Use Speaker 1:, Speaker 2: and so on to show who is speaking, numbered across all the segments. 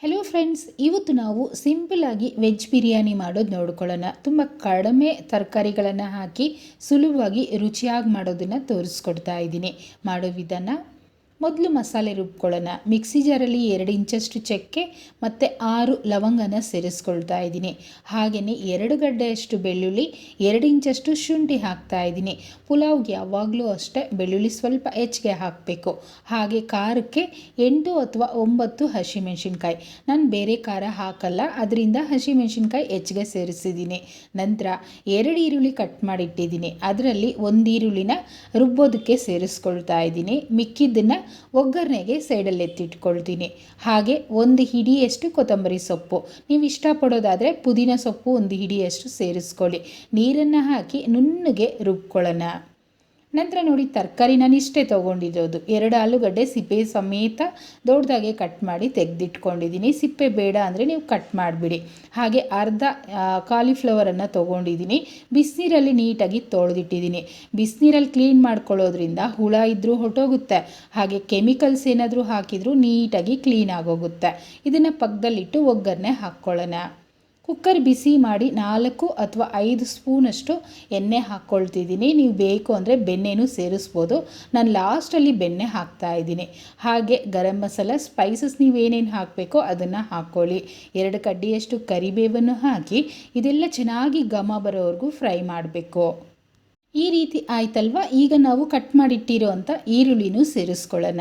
Speaker 1: Hello friends, ಇವತ್ತು ನಾವು ಸಿಂಪಲ್ಲಾಗಿ ವೆಜ್ ಬಿರಿಯಾನಿ ಮಾಡೋದು ನೋಡ್ಕೊಳ್ಳೋಣ. ತುಂಬ ಕಡಿಮೆ ತರಕಾರಿಗಳನ್ನು ಹಾಕಿ ಸುಲಭವಾಗಿ ರುಚಿಯಾಗಿ ಮಾಡೋದನ್ನು ತೋರಿಸ್ಕೊಡ್ತಾ ಇದ್ದೀನಿ. ಮಾಡೋ ವಿಧಾನ: ಮೊದಲು ಮಸಾಲೆ ರುಬ್ಕೊಳ್ಳೋಣ. ಮಿಕ್ಸಿ ಜಾರಲ್ಲಿ 2 ಇಂಚಷ್ಟು ಚಕ್ಕೆ ಮತ್ತು 6 ಲವಂಗನ ಸೇರಿಸ್ಕೊಳ್ತಾ ಇದ್ದೀನಿ. ಹಾಗೆಯೇ 2 ಗಡ್ಡೆಯಷ್ಟು ಬೆಳ್ಳುಳ್ಳಿ, 2 ಇಂಚಷ್ಟು ಶುಂಠಿ ಹಾಕ್ತಾ ಇದ್ದೀನಿ. ಪುಲಾವ್ಗೆ ಯಾವಾಗಲೂ ಅಷ್ಟೇ ಬೆಳ್ಳುಳ್ಳಿ ಸ್ವಲ್ಪ ಹೆಚ್ಚಿಗೆ ಹಾಕಬೇಕು. ಹಾಗೆ ಖಾರಕ್ಕೆ 8 ಅಥವಾ 9 ಹಸಿಮೆಣಸಿನ್ಕಾಯಿ. ನಾನು ಬೇರೆ ಖಾರ ಹಾಕಲ್ಲ, ಅದರಿಂದ ಹಸಿಮೆಣಸಿನ್ಕಾಯಿ ಹೆಚ್ಚಿಗೆ ಸೇರಿಸಿದ್ದೀನಿ. ನಂತರ 2 ಈರುಳ್ಳಿ ಕಟ್ ಮಾಡಿಟ್ಟಿದ್ದೀನಿ. ಅದರಲ್ಲಿ 1 ಈರುಳ್ಳಿನ ರುಬ್ಬೋದಕ್ಕೆ ಸೇರಿಸ್ಕೊಳ್ತಾ ಇದ್ದೀನಿ. ಮಿಕ್ಕಿದ್ದನ್ನು ಒಗ್ಗರಣೆಗೆ ಸೈಡಲ್ಲಿ ಎತ್ತಿಟ್ಕೊಳ್ತೀನಿ. ಹಾಗೆ 1 ಹಿಡಿಯಷ್ಟು ಕೊತ್ತಂಬರಿ ಸೊಪ್ಪು, ನೀವು ಇಷ್ಟಪಡೋದಾದರೆ ಪುದೀನ ಸೊಪ್ಪು 1 ಹಿಡಿಯಷ್ಟು ಸೇರಿಸ್ಕೊಳ್ಳಿ. ನೀರನ್ನು ಹಾಕಿ ನುಣ್ಣಗೆ ರುಬ್ಕೊಳ್ಳೋಣ. ನಂತರ ನೋಡಿ, ತರಕಾರಿ ನಾನು ಇಷ್ಟೇ ತೊಗೊಂಡಿರೋದು. 2 ಆಲೂಗಡ್ಡೆ ಸಿಪ್ಪೆ ಸಮೇತ ದೊಡ್ಡದಾಗೆ ಕಟ್ ಮಾಡಿ ತೆಗೆದಿಟ್ಕೊಂಡಿದ್ದೀನಿ. ಸಿಪ್ಪೆ ಬೇಡ ಅಂದರೆ ನೀವು ಕಟ್ ಮಾಡಿಬಿಡಿ. ಹಾಗೆ ಅರ್ಧ ಕಾಲಿಫ್ಲವರನ್ನು ತೊಗೊಂಡಿದ್ದೀನಿ. ಬಿಸಿನೀರಲ್ಲಿ ನೀಟಾಗಿ ತೊಳೆದಿಟ್ಟಿದ್ದೀನಿ. ಬಿಸಿನೀರಲ್ಲಿ ಕ್ಲೀನ್ ಮಾಡ್ಕೊಳ್ಳೋದ್ರಿಂದ ಹುಳ ಇದ್ದರೂ ಹೊಟ್ಟೋಗುತ್ತೆ, ಹಾಗೆ ಕೆಮಿಕಲ್ಸ್ ಏನಾದರೂ ಹಾಕಿದರೂ ನೀಟಾಗಿ ಕ್ಲೀನ್ ಆಗೋಗುತ್ತೆ. ಇದನ್ನು ಪಕ್ಕದಲ್ಲಿಟ್ಟು ಒಗ್ಗರಣೆ ಹಾಕ್ಕೊಳ್ಳೋಣ. ಕುಕ್ಕರ್ ಬಿಸಿ ಮಾಡಿ 4 ಅಥವಾ 5 ಸ್ಪೂನಷ್ಟು ಎಣ್ಣೆ ಹಾಕ್ಕೊಳ್ತಿದ್ದೀನಿ. ನೀವು ಬೇಕು ಅಂದರೆ ಬೆಣ್ಣೆನೂ ಸೇರಿಸ್ಬೋದು. ನಾನು ಲಾಸ್ಟಲ್ಲಿ ಬೆಣ್ಣೆ ಹಾಕ್ತಾಯಿದ್ದೀನಿ. ಹಾಗೆ ಗರಂ ಮಸಾಲ, ಸ್ಪೈಸಸ್ ನೀವೇನೇನು ಹಾಕಬೇಕೋ ಅದನ್ನು ಹಾಕ್ಕೊಳ್ಳಿ. 2 ಕಡ್ಡಿಯಷ್ಟು ಕರಿಬೇವನ್ನು ಹಾಕಿ ಇದೆಲ್ಲ ಚೆನ್ನಾಗಿ ಘಮ ಬರೋವರೆಗೂ ಫ್ರೈ ಮಾಡಬೇಕು. ಈ ರೀತಿ ಆಯ್ತಲ್ವ. ಈಗ ನಾವು ಕಟ್ ಮಾಡಿಟ್ಟಿರೋ ಅಂಥ ಈರುಳ್ಳಿನೂ ಸೇರಿಸ್ಕೊಳ್ಳೋಣ.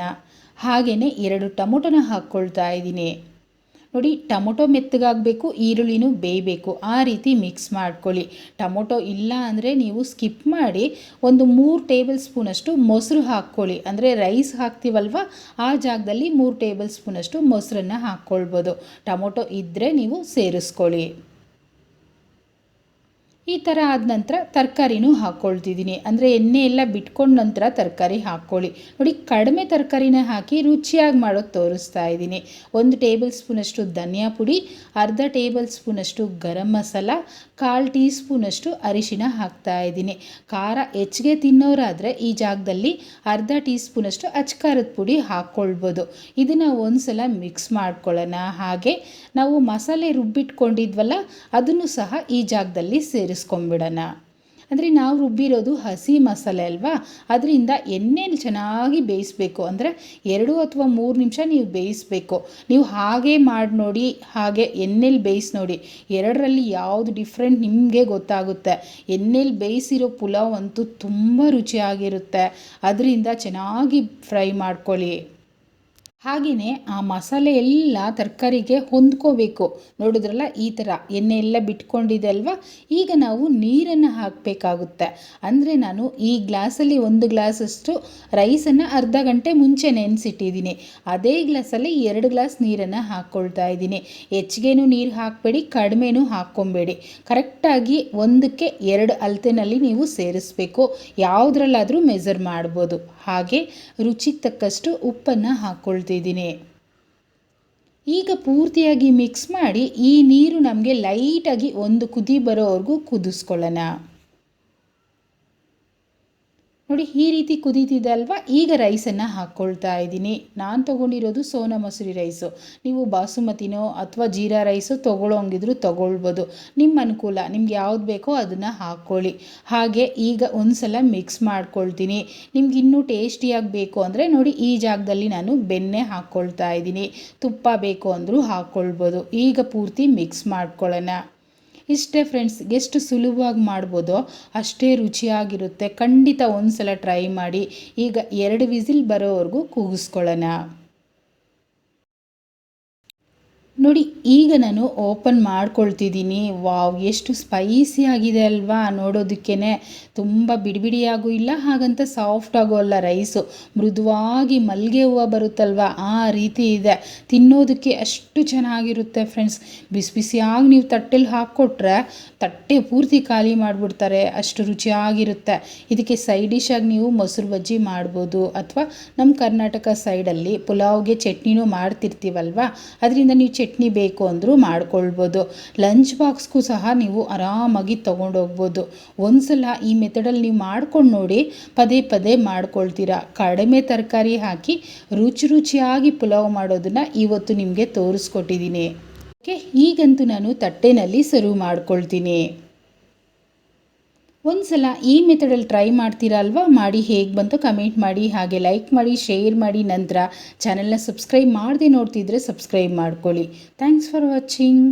Speaker 1: ಹಾಗೆಯೇ 2 ಟೊಮೊಟೊನ ಹಾಕ್ಕೊಳ್ತಾ ಇದ್ದೀನಿ. ನೋಡಿ, ಟೊಮೊಟೊ ಮೆತ್ತಗಾಗಬೇಕು, ಈರುಳ್ಳಿನೂ ಬೇಯಬೇಕು, ಆ ರೀತಿ ಮಿಕ್ಸ್ ಮಾಡ್ಕೊಳ್ಳಿ. ಟೊಮೊಟೊ ಇಲ್ಲ ಅಂದರೆ ನೀವು ಸ್ಕಿಪ್ ಮಾಡಿ 3 ಟೇಬಲ್ ಸ್ಪೂನಷ್ಟು ಮೊಸರು ಹಾಕ್ಕೊಳ್ಳಿ. ಅಂದರೆ ರೈಸ್ ಹಾಕ್ತೀವಲ್ವ, ಆ ಜಾಗದಲ್ಲಿ 3 ಟೇಬಲ್ ಸ್ಪೂನಷ್ಟು ಮೊಸರನ್ನು ಹಾಕ್ಕೊಳ್ಬೋದು. ಟೊಮೊಟೊ ಇದ್ದರೆ ನೀವು ಸೇರಿಸ್ಕೊಳ್ಳಿ. ಈ ಥರ ಆದ ನಂತರ ತರಕಾರಿನೂ ಹಾಕ್ಕೊಳ್ತಿದ್ದೀನಿ. ಅಂದರೆ ಎಣ್ಣೆ ಎಲ್ಲ ಬಿಟ್ಕೊಂಡ ನಂತರ ತರಕಾರಿ ಹಾಕ್ಕೊಳ್ಳಿ. ನೋಡಿ, ಕಡಿಮೆ ತರಕಾರಿನ ಹಾಕಿ ರುಚಿಯಾಗಿ ಮಾಡೋದು ತೋರಿಸ್ತಾ ಇದ್ದೀನಿ. 1 ಟೇಬಲ್ ಸ್ಪೂನಷ್ಟು ಧನಿಯಾ ಪುಡಿ, ಅರ್ಧ ಟೇಬಲ್ ಸ್ಪೂನಷ್ಟು ಗರಂ ಮಸಾಲ, 1/4 ಟೀ ಸ್ಪೂನಷ್ಟು ಅರಿಶಿನ ಹಾಕ್ತಾ ಇದ್ದೀನಿ. ಖಾರ ಹೆಚ್ಚಿಗೆ ತಿನ್ನೋರಾದರೆ ಈ ಜಾಗದಲ್ಲಿ ಅರ್ಧ ಟೀ ಸ್ಪೂನಷ್ಟು ಅಚ್ಕಾರದ ಪುಡಿ ಹಾಕ್ಕೊಳ್ಬೋದು. ಇದನ್ನು ಒಂದು ಸಲ ಮಿಕ್ಸ್ ಮಾಡ್ಕೊಳ್ಳೋಣ. ಹಾಗೆ ನಾವು ಮಸಾಲೆ ರುಬ್ಬಿಟ್ಕೊಂಡಿದ್ವಲ್ಲ, ಅದನ್ನು ಸಹ ಈ ಜಾಗದಲ್ಲಿ ಸೇರಿಸ್ಕೊಂಡ್ಬಿಡೋಣ. ಅಂದರೆ ನಾವು ರುಬ್ಬಿರೋದು ಹಸಿ ಮಸಾಲೆ ಅಲ್ವಾ, ಅದರಿಂದ ಎಣ್ಣೆಲಿ ಚೆನ್ನಾಗಿ ಬೇಯಿಸಬೇಕು. ಅಂದರೆ 2 ಅಥವಾ 3 ನಿಮಿಷ ನೀವು ಬೇಯಿಸಬೇಕು. ನೀವು ಹಾಗೆ ಮಾಡಿ ನೋಡಿ, ಹಾಗೆ ಎಣ್ಣೆಲಿ ಬೇಯಿಸಿ ನೋಡಿ, ಎರಡರಲ್ಲಿ ಯಾವುದು ಡಿಫ್ರೆಂಟ್ ನಿಮಗೆ ಗೊತ್ತಾಗುತ್ತೆ. ಎಣ್ಣೆಲಿ ಬೇಯಿಸಿರೋ ಪುಲಾವ್ ಅಂತೂ ತುಂಬ ರುಚಿಯಾಗಿರುತ್ತೆ. ಅದರಿಂದ ಚೆನ್ನಾಗಿ ಫ್ರೈ ಮಾಡ್ಕೊಳ್ಳಿ. ಹಾಗೆಯೇ ಆ ಮಸಾಲೆ ಎಲ್ಲ ತರಕಾರಿಗೆ ಹೊಂದ್ಕೋಬೇಕು. ನೋಡಿದ್ರಲ್ಲ, ಈ ಥರ ಎಣ್ಣೆ ಎಲ್ಲ ಬಿಟ್ಕೊಂಡಿದೆ ಅಲ್ವಾ. ಈಗ ನಾವು ನೀರನ್ನು ಹಾಕಬೇಕಾಗುತ್ತೆ. ಅಂದರೆ ನಾನು ಈ ಗ್ಲಾಸಲ್ಲಿ 1 ಗ್ಲಾಸಷ್ಟು ರೈಸನ್ನು ಅರ್ಧ ಗಂಟೆ ಮುಂಚೆ ನೆನೆಸಿಟ್ಟಿದ್ದೀನಿ. ಅದೇ ಗ್ಲಾಸಲ್ಲಿ 2 ಗ್ಲಾಸ್ ನೀರನ್ನು ಹಾಕ್ಕೊಳ್ತಾ ಇದ್ದೀನಿ. ಹೆಚ್ಚಿಗೆನೂ ನೀರು ಹಾಕಬೇಡಿ, ಕಡಿಮೆನೂ ಹಾಕ್ಕೊಬೇಡಿ. ಕರೆಕ್ಟಾಗಿ 1ಕ್ಕೆ 2 ಅಳತೆನಲ್ಲಿ ನೀವು ಸೇರಿಸಬೇಕು. ಯಾವುದ್ರಲ್ಲಾದರೂ ಮೆಜರ್ ಮಾಡ್ಬೋದು. ಹಾಗೆ ರುಚಿಗೆ ತಕ್ಕಷ್ಟು ಉಪ್ಪನ್ನು ಹಾಕ್ಕೊಳ್ತಿದ್ದೀನಿ. ಈಗ ಪೂರ್ತಿಯಾಗಿ ಮಿಕ್ಸ್ ಮಾಡಿ ಈ ನೀರು ನಮಗೆ ಲೈಟಾಗಿ 1 ಕುದಿ ಬರೋವರೆಗೂ ಕುದಿಸ್ಕೊಳ್ಳೋಣ. ನೋಡಿ, ಈ ರೀತಿ ಕುದೀತಿದೆ ಅಲ್ವಾ. ಈಗ ರೈಸನ್ನು ಹಾಕ್ಕೊಳ್ತಾ ಇದ್ದೀನಿ. ನಾನು ತೊಗೊಂಡಿರೋದು ಸೋನಾ ಮಸೂರಿ ರೈಸು. ನೀವು ಬಾಸುಮತಿನೋ ಅಥವಾ ಜೀರಾ ರೈಸು ತೊಗೊಳ್ಳೋಂಗಿದ್ರು ತೊಗೊಳ್ಬೋದು. ನಿಮ್ಮ ಅನುಕೂಲ, ನಿಮ್ಗೆ ಯಾವ್ದು ಬೇಕೋ ಅದನ್ನು ಹಾಕ್ಕೊಳ್ಳಿ. ಹಾಗೆ ಈಗ ಒಂದು ಸಲ ಮಿಕ್ಸ್ ಮಾಡ್ಕೊಳ್ತೀನಿ. ನಿಮ್ಗೆ ಇನ್ನೂ ಟೇಸ್ಟಿಯಾಗಿ ಬೇಕು ಅಂದರೆ ನೋಡಿ, ಈ ಜಾಗದಲ್ಲಿ ನಾನು ಬೆಣ್ಣೆ ಹಾಕ್ಕೊಳ್ತಾ ಇದ್ದೀನಿ. ತುಪ್ಪ ಬೇಕು ಅಂದರೂ ಹಾಕ್ಕೊಳ್ಬೋದು. ಈಗ ಪೂರ್ತಿ ಮಿಕ್ಸ್ ಮಾಡ್ಕೊಳ್ಳೋಣ. ಇಷ್ಟೇ ಫ್ರೆಂಡ್ಸ್, ಎಷ್ಟು ಸುಲಭವಾಗಿ ಮಾಡ್ಬೋದೋ ಅಷ್ಟೇ ರುಚಿಯಾಗಿರುತ್ತೆ. ಖಂಡಿತ ಒಂದು ಸಲ ಟ್ರೈ ಮಾಡಿ. ಈಗ 2 ವಿಸಿಲ್ ಬರೋವರೆಗೂ ಕೂಗಿಸ್ಕೊಳ್ಳೋಣ. ನೋಡಿ, ಈಗ ನಾನು ಓಪನ್ ಮಾಡ್ಕೊಳ್ತಿದ್ದೀನಿ. ವಾವ್, ಎಷ್ಟು ಸ್ಪೈಸಿ ಆಗಿದೆ ಅಲ್ವಾ. ನೋಡೋದಕ್ಕೇ ತುಂಬ ಬಿಡಿಬಿಡಿಯಾಗೂ ಇಲ್ಲ, ಹಾಗಂತ ಸಾಫ್ಟಾಗೂ ಅಲ್ಲ. ರೈಸು ಮೃದುವಾಗಿ ಮಲ್ಲಿಗೆ ಹೂವು ಬರುತ್ತಲ್ವ, ಆ ರೀತಿ ಇದೆ. ತಿನ್ನೋದಕ್ಕೆ ಅಷ್ಟು ಚೆನ್ನಾಗಿರುತ್ತೆ ಫ್ರೆಂಡ್ಸ್. ಬಿಸಿ ಬಿಸಿಯಾಗಿ ನೀವು ತಟ್ಟೆಲಿ ಹಾಕ್ಕೊಟ್ರೆ ತಟ್ಟೆ ಪೂರ್ತಿ ಖಾಲಿ ಮಾಡಿಬಿಡ್ತಾರೆ, ಅಷ್ಟು ರುಚಿಯಾಗಿರುತ್ತೆ. ಇದಕ್ಕೆ ಸೈಡ್ ಡಿಶಾಗಿ ನೀವು ಮೊಸರು ಬಜ್ಜಿ ಮಾಡ್ಬೋದು, ಅಥವಾ ನಮ್ಮ ಕರ್ನಾಟಕ ಸೈಡಲ್ಲಿ ಪುಲಾವ್ಗೆ ಚಟ್ನಿನೂ ಮಾಡ್ತಿರ್ತೀವಲ್ವ, ಅದರಿಂದ ನೀವು ಚಟ್ನಿ ಬೇಕು ಅಂದರೂ ಮಾಡ್ಕೊಳ್ಬೋದು. ಲಂಚ್ ಬಾಕ್ಸ್ಗೂ ಸಹ ನೀವು ಆರಾಮಾಗಿ ತೊಗೊಂಡೋಗ್ಬೋದು. ಒಂದು ಸಲ ಈ ಮೆಥಡಲ್ಲಿ ನೀವು ಮಾಡ್ಕೊಂಡು ನೋಡಿ, ಪದೇ ಪದೇ ಮಾಡ್ಕೊಳ್ತೀರಾ. ಕಡಿಮೆ ತರಕಾರಿ ಹಾಕಿ ರುಚಿಯಾಗಿ ಪುಲಾವ್ ಮಾಡೋದನ್ನು ಇವತ್ತು ನಿಮಗೆ ತೋರಿಸ್ಕೊಟ್ಟಿದ್ದೀನಿ. ಓಕೆ, ಈಗಂತೂ ನಾನು ತಟ್ಟೆನಲ್ಲಿ ಸರ್ವ್ ಮಾಡ್ಕೊಳ್ತೀನಿ. ಒಂದು ಸಲ ಈ ಮೆಥಡಲ್ಲಿ ಟ್ರೈ ಮಾಡ್ತೀರಾ ಅಲ್ವಾ? ಮಾಡಿ ಹೇಗೆ ಬಂತು ಕಮೆಂಟ್ ಮಾಡಿ, ಹಾಗೆ ಲೈಕ್ ಮಾಡಿ, ಶೇರ್ ಮಾಡಿ. ನಂತರ ಚಾನಲ್ನ ಸಬ್ಸ್ಕ್ರೈಬ್ ಮಾಡದೆ ನೋಡ್ತಿದ್ರೆ ಸಬ್ಸ್ಕ್ರೈಬ್ ಮಾಡ್ಕೊಳ್ಳಿ. Thanks for watching.